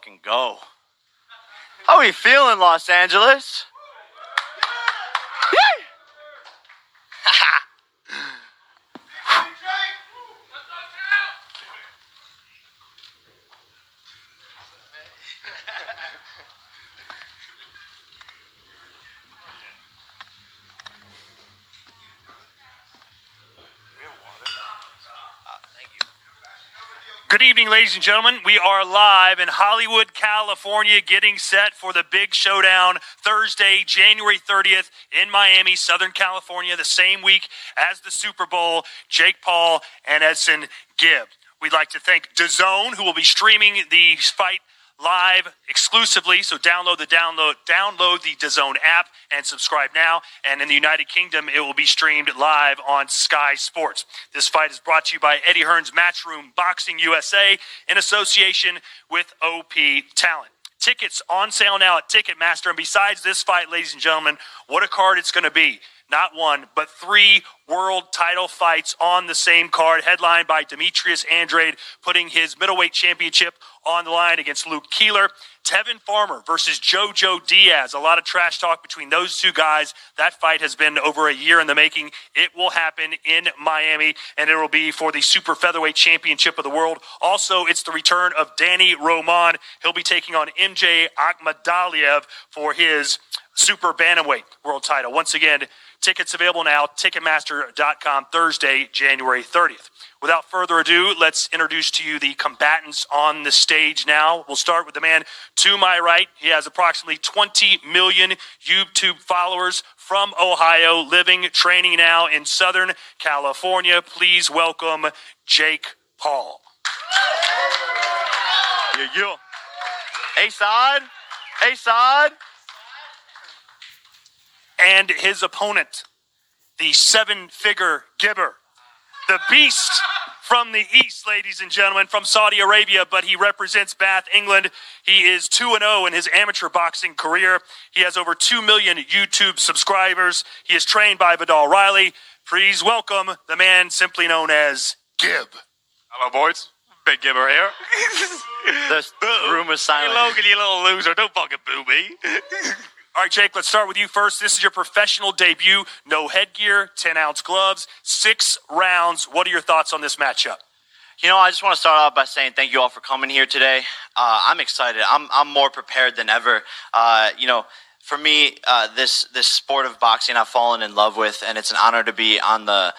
fucking go. How are you feeling, Los Angeles? Good evening, ladies and gentlemen. We are live in Hollywood, California, getting set for the big showdown Thursday, January 30th in Miami, Southern California, the same week as the Super Bowl. Jake Paul and AnEsonGib. We'd like to thank DAZN, who will be streaming the fight live exclusively, so download the DAZN app and subscribe now. And in the United Kingdom, it will be streamed live on Sky Sports. This fight is brought to you by Eddie Hearn's Matchroom Boxing USA in association with OP Talent. Tickets on sale now at Ticketmaster. And besides this fight, ladies and gentlemen, what a card it's going to be. Not one, but 3 world title fights on the same card, headlined by Demetrius Andrade, putting his middleweight championship on the line against Luke Keeler. Tevin Farmer versus Jojo Diaz. A lot of trash talk between those two guys. That fight has been over a year in the making. It will happen in Miami, and it will be for the super featherweight championship of the world. Also, it's the return of Danny Roman. He'll be taking on MJ Akhmadaliev for his super bantamweight world title. Once again, tickets available now, Ticketmaster.com, Thursday, January 30th. Without further ado, let's introduce to you the combatants on the stage now. We'll start with the man to my right. He has approximately 20 million YouTube followers from Ohio, living, training now in Southern California. Please welcome Jake Paul. Yeah. A-side. A-side. And his opponent, the 7-figure Gibber, the beast from the east, ladies and gentlemen, from Saudi Arabia, but he represents Bath, England. He is 2-0 in his amateur boxing career. He has over 2 million YouTube subscribers. He is trained by Vidal Riley. Please welcome the man simply known as Gib. Hello, boys. Big Gibber here. The room is silent. Hey, Logan, you little loser. Don't fucking boo me. All right, Jake, let's start with you first. This is your professional debut. No headgear, 10-ounce gloves, 6 rounds. What are your thoughts on this matchup? You know, I just want to start off by saying thank you all for coming here today. I'm excited. I'm more prepared than ever. For me, this sport of boxing I've fallen in love with, and it's an honor to be on the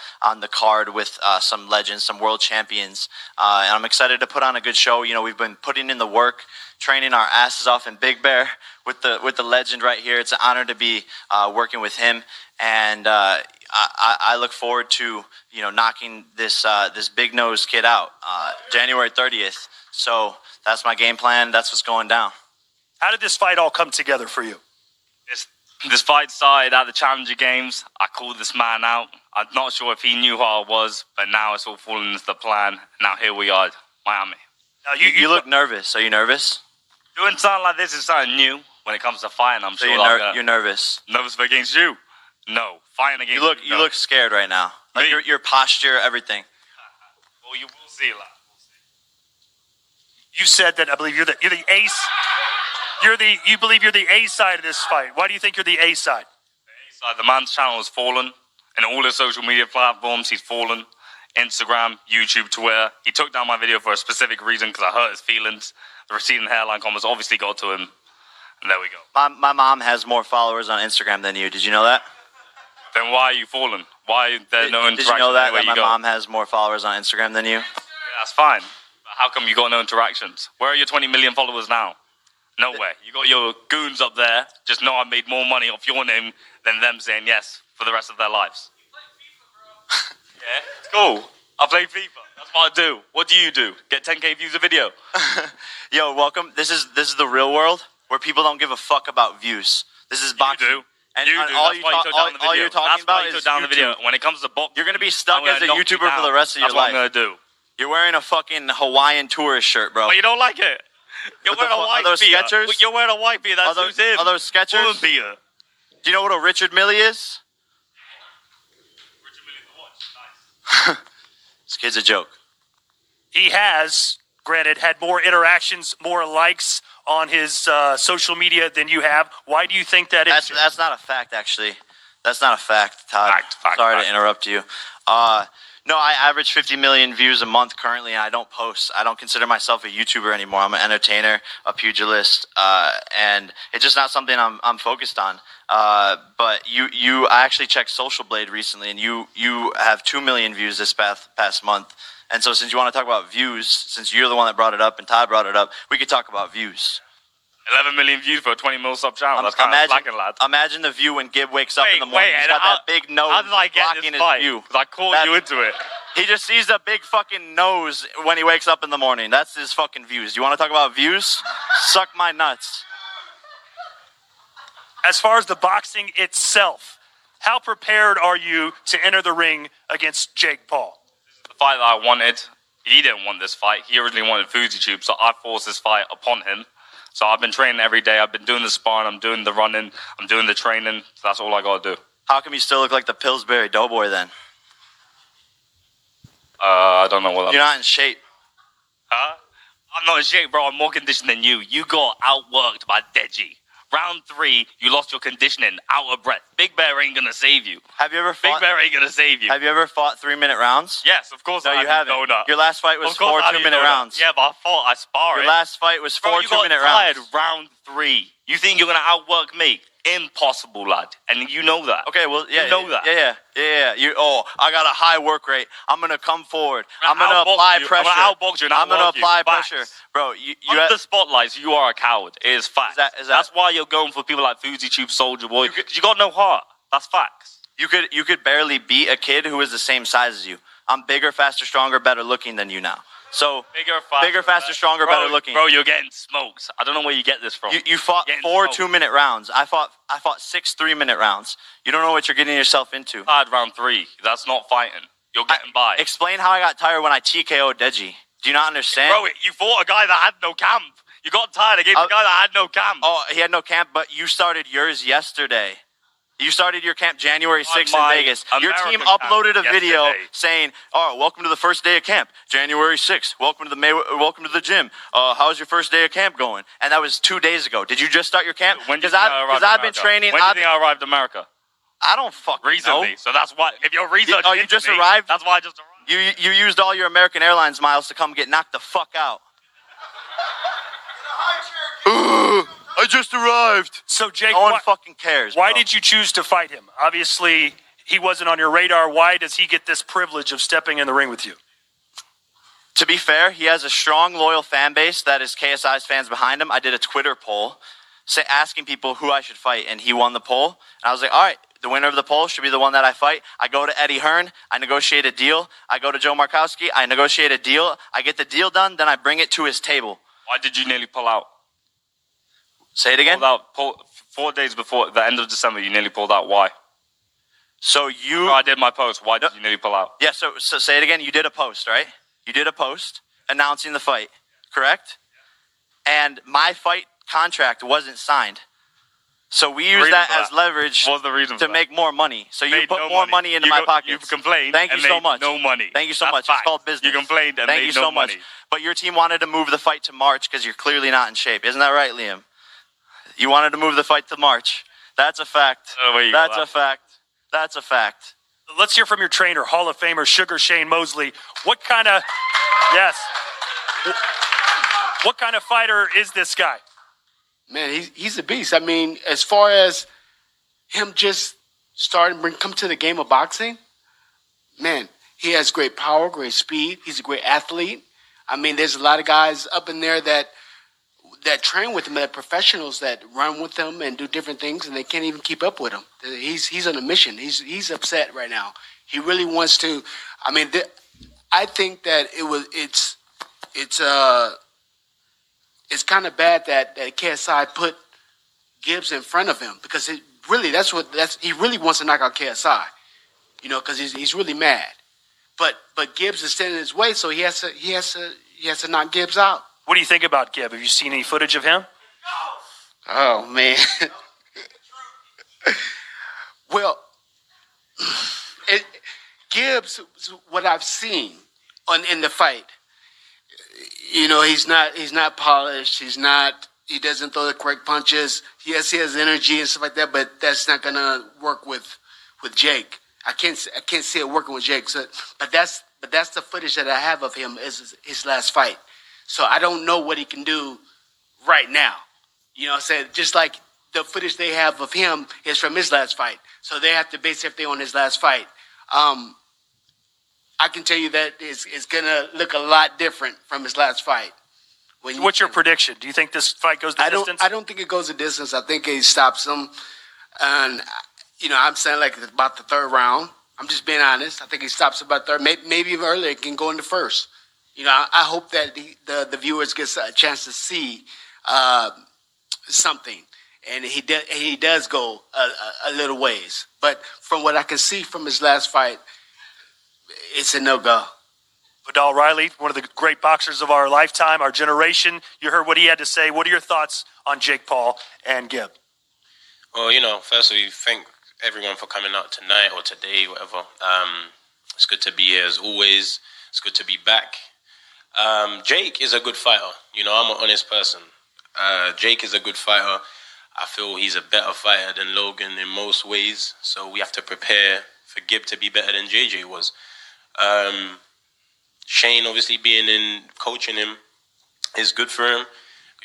card with some legends, some world champions. And I'm excited to put on a good show. You know, we've been putting in the work, training our asses off in Big Bear with the legend right here. It's an honor to be working with him, and I look forward to knocking this big nose kid out January 30th. So that's my game plan. That's what's going down. How did this fight all come together for you? This fight started at the Challenger Games. I called this man out. I'm not sure if he knew who I was, but now it's all falling into the plan. Now here we are, Miami. Now you look nervous. Are you nervous? Doing something like this is something new when it comes to fighting. I'm so sure you're nervous. Nervous against you? No, fighting against you. You look scared right now. Like your posture, everything. Well, you will see, lad. You said that I believe you're the ace. You believe you're the A side of this fight. Why do you think you're the A side? The A side. The man's channel has fallen, and all his social media platforms he's fallen. Instagram, YouTube, Twitter. He took down my video for a specific reason because I hurt his feelings. The receding hairline comments obviously got to him, and there we go. My mom has more followers on Instagram than you. Did you know that? Then why are you falling? Why there's no interaction? Did you know that my go? mom has more followers on Instagram than you? Yeah, that's fine. But how come you got no interactions? Where are your 20 million followers now? Nowhere. You got your goons up there. Just know I made more money off your name than them saying yes for the rest of their lives. Yeah, it's cool. I play FIFA. That's what I do. What do you do? Get 10K views a video. Yo, welcome. This is the real world where people don't give a fuck about views. This is boxing. You do. And you do. all you're talking about is down the video. When it comes to boxing, you're gonna be stuck as a YouTuber for the rest of your life. That's what I'm gonna do. You're wearing a fucking Hawaiian tourist shirt, bro. But you don't like it. You're wearing a white beer. Skechers? You're wearing a white beer. That's who's in. Are those Skechers? Beer. Do you know what a Richard Mille is? Richard Mille's the watch. Nice. This kid's a joke. He has granted, had more interactions, more likes on his social media than you have. Why do you think that is? That's not a fact, actually. That's not a fact, Todd. Fact. Sorry to interrupt you. No, I average 50 million views a month currently, and I don't post. I don't consider myself a YouTuber anymore. I'm an entertainer, a pugilist, and it's just not something I'm focused on. But I actually checked Social Blade recently, and you have 2 million views this past month. And so, since you want to talk about views, since you're the one that brought it up and Todd brought it up, we could talk about views. 11 million views for a 20 mil sub channel. That's kind of slacking, lad. Imagine the view when Gib wakes up in the morning. He's got that big nose how did I get blocking this his fight? view. 'Cause I caught you into it. He just sees the big fucking nose when he wakes up in the morning. That's his fucking views. You want to talk about views? Suck my nuts. As far as the boxing itself, how prepared are you to enter the ring against Jake Paul? The fight that I wanted, he didn't want this fight. He originally wanted FujiTube, so I forced this fight upon him. So I've been training every day. I've been doing the sparring. I'm doing the running. I'm doing the training. So that's all I got to do. How come you still look like the Pillsbury Doughboy then? I don't know what that You're not in shape. Huh? I'm not in shape, bro. I'm more conditioned than you. You got outworked by Deji. Round 3, you lost your conditioning, out of breath. Big Bear ain't gonna save you. Have you ever fought? Big Bear ain't gonna save you. Have you ever fought 3-minute rounds? Yes, of course. No, I you haven't. donut. Your last fight was Of course 4 I didn't 2-minute donut. rounds. Yeah, but I spar Your it. last fight was 4 Bro, you 2-minute got tired rounds. round 3. You think you're gonna outwork me? Impossible, lad. And you know that. Okay, well, yeah, You know that. Yeah. I got a high work rate. I'm gonna come forward. I'm gonna outbox apply you. pressure. I'm gonna outbox you and I'm gonna outwork you. apply Facts. pressure, bro. You Under the spotlights, you are a coward. It is facts. Is that- That's why you're going for people like FujiTube, Soldier Boy. You got no heart. That's facts. you could barely beat a kid who is the same size as you. I'm bigger, faster, stronger, better looking than you now. So bigger, faster, stronger, better looking. Bro, you're getting smoked. I don't know where you get this from. You fought Getting 4 smoked. 2-minute rounds. I fought 6 3-minute rounds. You don't know what you're getting yourself into. Tired round 3. That's not fighting. You're getting by. Explain how I got tired when I TKO'd Deji. Do you not understand? Bro, you fought a guy that had no camp. You got tired against a guy that had no camp. Oh, he had no camp, but you started yours yesterday. You started your camp January 6th in my Vegas. Your team American camp uploaded a video yesterday. saying, "Oh, welcome to the first day of camp, January 6th. Welcome to the gym. How's your first day of camp going?" And that was 2 days ago. Did you just start your camp? When do you Because think I arrived I've in been America? training. When do you think I arrived in America? I don't fucking Recently. know. So that's why. If you're researching Oh, you into just me, arrived? That's why I just arrived. You used all your American Airlines miles to come get knocked the fuck out. I just arrived. So, Jake, No one fucking cares. why bro. did you choose to fight him? Obviously, he wasn't on your radar. Why does he get this privilege of stepping in the ring with you? To be fair, he has a strong, loyal fan base that is KSI's fans behind him. I did a Twitter poll asking people who I should fight, and he won the poll. And I was like, all right, the winner of the poll should be the one that I fight. I go to Eddie Hearn. I negotiate a deal. I go to Joe Markowski. I negotiate a deal. I get the deal done. Then I bring it to his table. Why did you nearly pull out? Say it again? 4 days before the end of December, you nearly pulled out. Why? So you... Bro, I did my post. Why did you nearly pull out? Yeah, so say it again. You did a post, right? You did a post announcing the fight, correct? And my fight contract wasn't signed. So we use that as leverage What was the reason to for make more money. So you Made put no more money into my pockets. You've complained. Thank you and so made much. No money. Thank you so That's much. fact. It's called business. You complained and Thank made you no so money. much. But your team wanted to move the fight to March because you're clearly not in shape. Isn't that right, Liam? You wanted to move the fight to March. That's a fact. Where you That's go, a fact. That's a fact. Let's hear from your trainer, Hall of Famer Sugar Shane Mosley. What kind of fighter is this guy? Man, he's a beast. I mean, as far as him just come to the game of boxing, man, he has great power, great speed. He's a great athlete. I mean, there's a lot of guys up in there that train with him, that professionals that run with him and do different things, and they can't even keep up with him. He's on a mission. He's upset right now. He really wants to. I mean, I think that it's kind of bad that KSI put Gibbs in front of him because he really wants to knock out KSI, because he's really mad. But Gibbs is standing in his way, so he has to knock Gibbs out. What do you think about Gibb? Have you seen any footage of him? Oh man. Well, Gibbs, what I've seen in the fight, You know, he's not polished. He doesn't throw the correct punches. Yes, he has energy and stuff like that, but that's not gonna work with Jake. I can't see it working with Jake. So, but that's the footage that I have of him is his last fight. So I don't know what he can do right now. You know what I'm saying? Just like the footage they have of him is from his last fight. So they have to base everything on his last fight. I can tell you that it's going to look a lot different from his last fight. What's your prediction? Do you think this fight goes the distance? I don't think it goes the distance. I think he stops him. And, you know, I'm saying like about the third round. I'm just being honest. I think he stops about third. Maybe even earlier. It can go in the first. You know, I hope that the viewers get a chance to see something. And he does go a little ways. But from what I can see from his last fight, it's a no-go. Vidal Riley, one of the great boxers of our lifetime, our generation. You heard what he had to say. What are your thoughts on Jake Paul and Gib? Well, you know, firstly, thank everyone for coming out tonight or today, whatever. It's good to be here as always. It's good to be back. Jake is a good fighter. You know, I'm an honest person. Jake is a good fighter. I feel he's a better fighter than Logan in most ways. So we have to prepare for Gib to be better than JJ was. Shane obviously being in coaching him is good for him.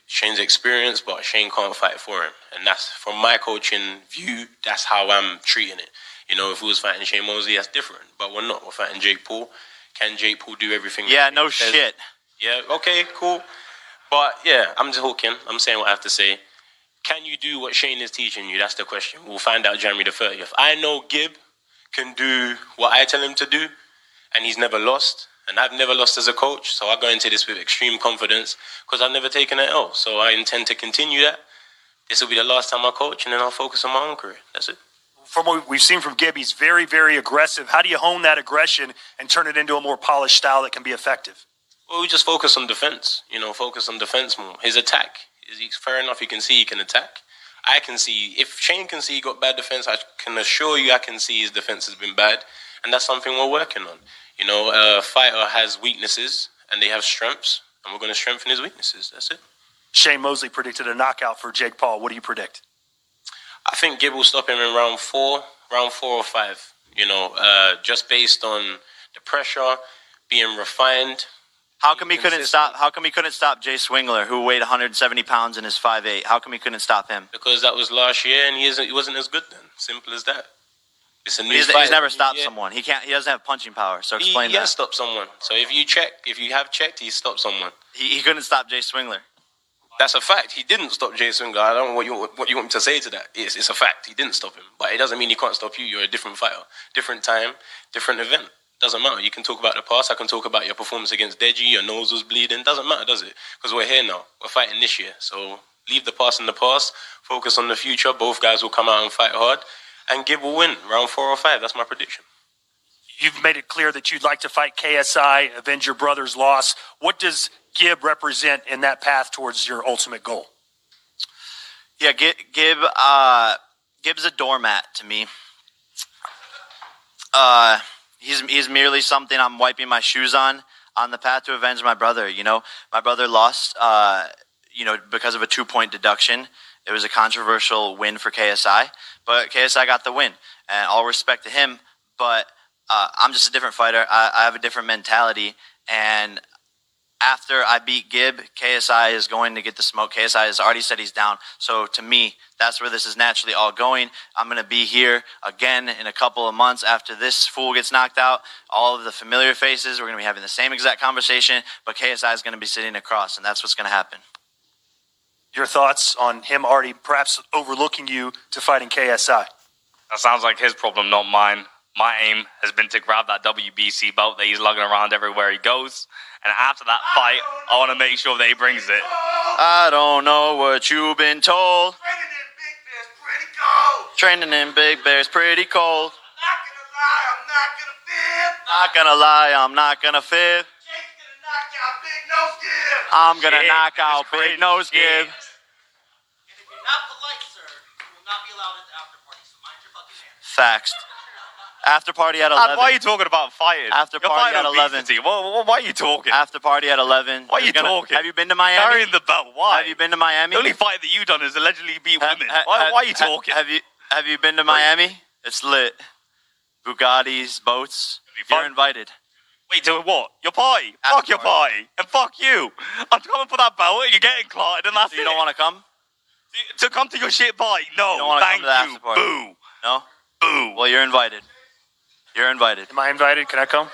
Shane's experience, but Shane can't fight for him. And that's, from my coaching view, that's how I'm treating it. You know, if we was fighting Shane Mosley, that's different. But we're not. We're fighting Jake Paul. Can Jake Paul do everything? Yeah, no shit. Yeah, okay, cool. But yeah, I'm just hooking. I'm saying what I have to say. Can you do what Shane is teaching you? That's the question. We'll find out January the 30th. I know Gib can do what I tell him to do, and he's never lost. And I've never lost as a coach, so I go into this with extreme confidence because I've never taken an L. So I intend to continue that. This will be the last time I coach, and then I'll focus on my own career. That's it. From what we've seen from Gib, he's very, very aggressive. How do you hone that aggression and turn it into a more polished style that can be effective? Well, we just focus on defense. You know, focus on defense more. His attack. Fair enough, you can see he can attack. I can see, if Shane can see he got bad defense, I can assure you I can see his defense has been bad. And that's something we're working on. You know, a fighter has weaknesses and they have strengths, and we're going to strengthen his weaknesses. That's it. Shane Mosley predicted a knockout for Jake Paul. What do you predict? I think Gib will stop him in round four or five. You know, just based on the pressure, being refined. How come he couldn't stop? How come he couldn't stop Jay Swingler, who weighed 170 pounds and is 5'8"? How come he couldn't stop him? Because that was last year, and he wasn't as good then. Simple as that. It's a new He's fight. never stopped someone. He can't. He doesn't have punching power. So explain that. He has stopped someone. So if you have checked, he stopped someone. He couldn't stop Jay Swingler. That's a fact. He didn't stop Jay Swingler. I don't know what you want me to say to that. It's a fact. He didn't stop him. But it doesn't mean he can't stop you. You're a different fighter. Different time, different event. Doesn't matter. You can talk about the past. I can talk about your performance against Deji. Your nose was bleeding. Doesn't matter, does it? Because we're here now. We're fighting this year. So leave the past in the past. Focus on the future. Both guys will come out and fight hard. And Gib will win round 4 or 5. That's my prediction. You've made it clear that you'd like to fight KSI, avenge your brother's loss. What does Gib represent in that path towards your ultimate goal? Yeah, Gib's a doormat to me. He's merely something I'm wiping my shoes on the path to avenge my brother. You know, my brother lost, because of a 2-point deduction. It was a controversial win for KSI, but KSI got the win, and all respect to him. But I'm just a different fighter. I have a different mentality, and after I beat Gib, KSI is going to get the smoke. KSI has already said he's down. So to me, that's where this is naturally all going. I'm going to be here again in a couple of months after this fool gets knocked out. All of the familiar faces, we're going to be having the same exact conversation, but KSI is going to be sitting across, and that's what's going to happen. Your thoughts on him already perhaps overlooking you to fighting KSI? That sounds like his problem, not mine. My aim has been to grab that WBC belt that he's lugging around everywhere he goes. And after that fight, I want to make sure that he brings it. I don't know what you've been told. Training in Big Bear's pretty cold. Not gonna lie, I'm not gonna fib. I'm gonna knock out Big Nose Gib. And if you're not polite, sir, you will not be allowed into after party. So mind your fucking manners. Facts. After party at Dad, 11. why are you talking about fighting? After You're party fighting at 11. obesity. Why are you talking? After party at 11. Why are you talking? Have you been to Miami? Carrying the belt. Why? Have you been to Miami? The only fight that you've done is allegedly beat women. Ha- Why are you talking? Have you been to Miami? It's lit. Bugattis, boats. It'd be You're fun. invited. Wait, to what? Your party? After Fuck your party. And fuck you. I'm coming for that belt and you're getting clotted and that's So you it. don't want to come? To come to your shit party? No, You don't wanna come thank to the you. after party? Boo. No? Boo. Well, you're invited. You're invited. Am I invited? Can I come?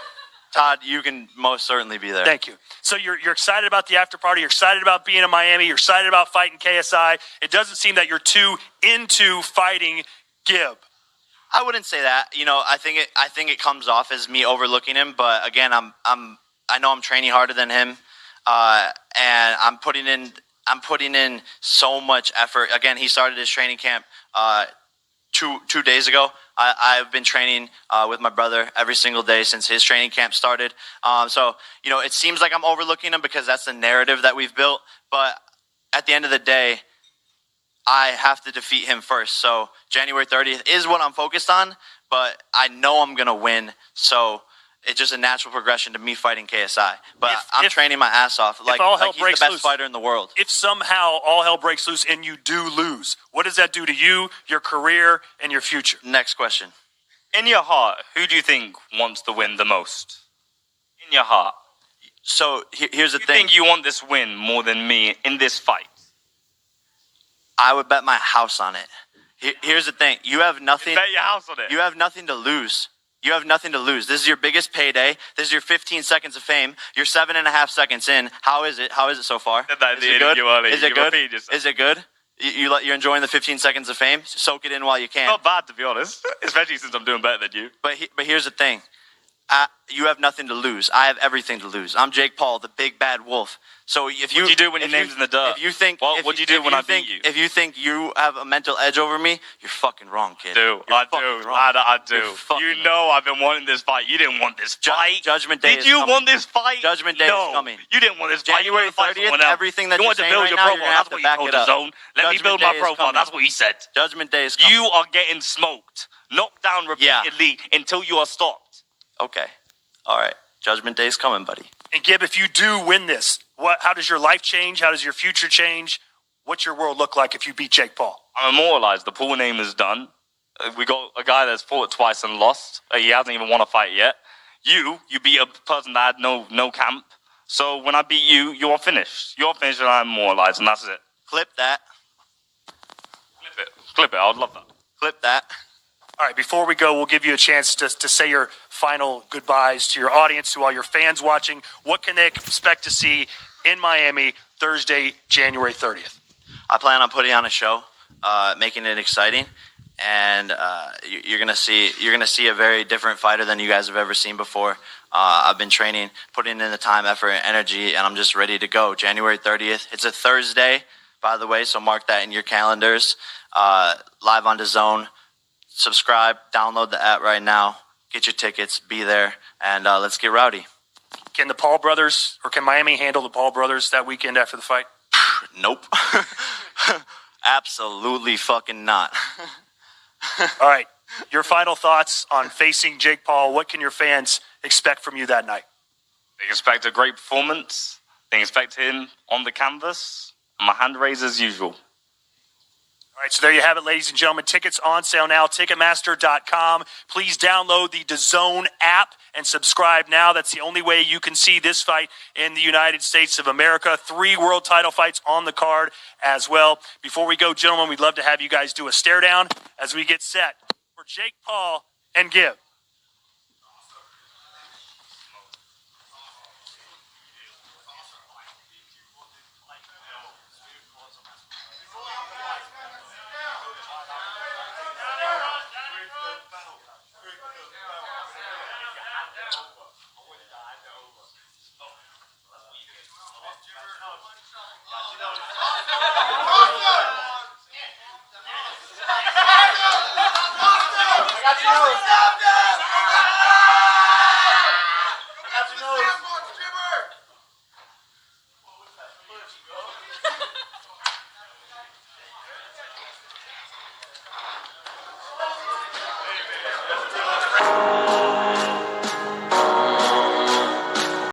Todd, you can most certainly be there. Thank you. So you're excited about the after party. You're excited about being in Miami. You're excited about fighting KSI. It doesn't seem that you're too into fighting Gib. I wouldn't say that. You know, I think it comes off as me overlooking him. But again, I know I'm training harder than him, and I'm putting in so much effort. Again, he started his training camp 2 days ago. I've been training with my brother every single day since his training camp started. So, you know, it seems like I'm overlooking him because that's the narrative that we've built. But at the end of the day, I have to defeat him first. So January 30th is what I'm focused on, but I know I'm going to win. So it's just a natural progression to me fighting KSI. But I'm training my ass off. Like he's the best fighter in the world. If somehow all hell breaks loose and you do lose, what does that do to you, your career, and your future? Next question. In your heart, who do you think wants to win the most? In your heart. So here's the You thing. think you want this win more than me in this fight? I would bet my house on it. Here's the thing. You have nothing. Bet your house on it. You have nothing to lose. You have nothing to lose. This is your biggest payday. This is your 15 seconds of fame. You're 7.5 seconds in. How is it? How is it so far? Said that in Is the it good? interview earlier. Is it You good? repeated yourself. Is it good? You're enjoying the 15 seconds of fame. Soak it in while you can. Not bad, to be honest. Especially since I'm doing better than you. But here's the thing. You have nothing to lose. I have everything to lose. I'm Jake Paul, the big bad wolf. So if you What do you do when your name's in the dirt? If you think What do you do when I beat you? If you think you have a mental edge over me, you're fucking wrong, kid. I do. You know I've been wanting this fight. You didn't want this fight. Judgment Day Did is you coming. want this fight? Judgment Day no, is coming. You didn't want this fight. You January wanted to fight 30th, someone else. everything that you you're wanted to saying build right your now, profile. you're gonna have That's to what you back told it the up. zone. Let me Judgment build Day my is profile. coming. That's what he said. Judgment Day is coming. You are getting smoked, knocked down repeatedly until you are stopped. Okay. All right. Judgment Day is coming, buddy. And Gib, if you do win this, how does your life change? How does your future change? What's your world look like if you beat Jake Paul? I'm immortalized. The Paul name is done. We got a guy that's fought twice and lost. He hasn't even won a fight yet. You beat a person that had no camp. So when I beat you, you are finished. You're finished and I'm immortalized, and that's it. Clip that. Clip it. I would love that. Clip that. All right, before we go, we'll give you a chance to say your final goodbyes to your audience, to all your fans watching. What can they expect to see in Miami Thursday, January 30th? I plan on putting on a show, making it exciting, and you're gonna see a very different fighter than you guys have ever seen before. I've been training, putting in the time, effort, and energy, and I'm just ready to go. January 30th. It's a Thursday, by the way, so mark that in your calendars. Live on DAZN. Subscribe, download the app right now, get your tickets, be there, and let's get rowdy. Can the Paul brothers, or can Miami handle the Paul brothers that weekend after the fight? Nope. Absolutely fucking not. All right, your final thoughts on facing Jake Paul. What can your fans expect from you that night? They expect a great performance. They expect him on the canvas. My hand raised as usual. All right, so there you have it, ladies and gentlemen. Tickets on sale now, Ticketmaster.com. Please download the DAZN app and subscribe now. That's the only way you can see this fight in the United States of America. 3 world title fights on the card as well. Before we go, gentlemen, we'd love to have you guys do a stare down as we get set for Jake Paul and Gib. I got you.